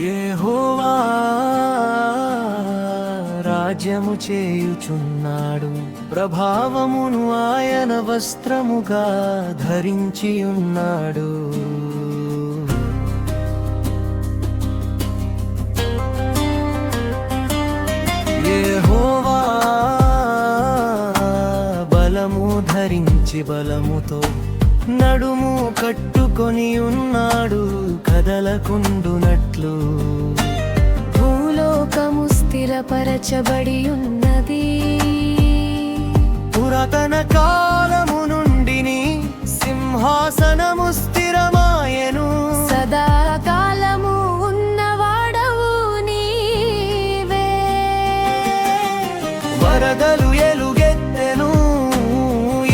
యెహోవా రాజ్యము చేయుచున్నాడు, ప్రభావమును ఆయన వస్త్రముగా ధరించి ఉన్నాడు. యెహోవా బలము ధరించి బలముతో నడుము కట్టుకొని ఉన్నాడు, కదలకుండునట్లు. భూలోకము స్థిరపరచబడి ఉన్నది, పురాతన కాలము నుండి సింహాసనము స్థిరమాయెను. సదాకాలము ఉన్నవాడవు నీవే. వరదలు ఎలుగెత్తెను,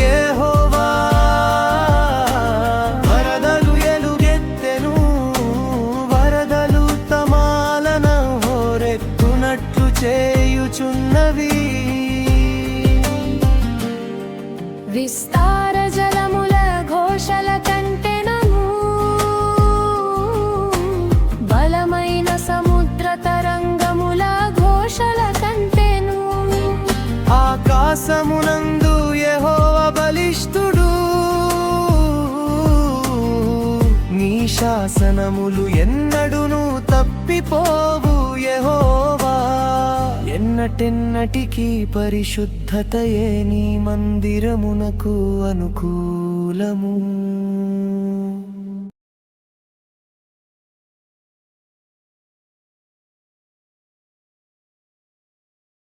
యెహోవా వరదలు ఎలుగెత్తెను. వరదలు తమాలన హోరెత్తునట్లు చేయుచున్నవి. విస్తార జలముల ఘోషల కంటెనము, బలమైన సముద్ర తరంగముల ఘోషల కంటెను. ఆకాశమునందు యెహోవా బలిష్ఠుడు, నీ శాసనములు ఎన్నడును తప్పిపోవు. యెహోవా ఎన్నటెన్నటికీ పరిశుద్ధతయే నీ మందిరమునకు అనుకూలము.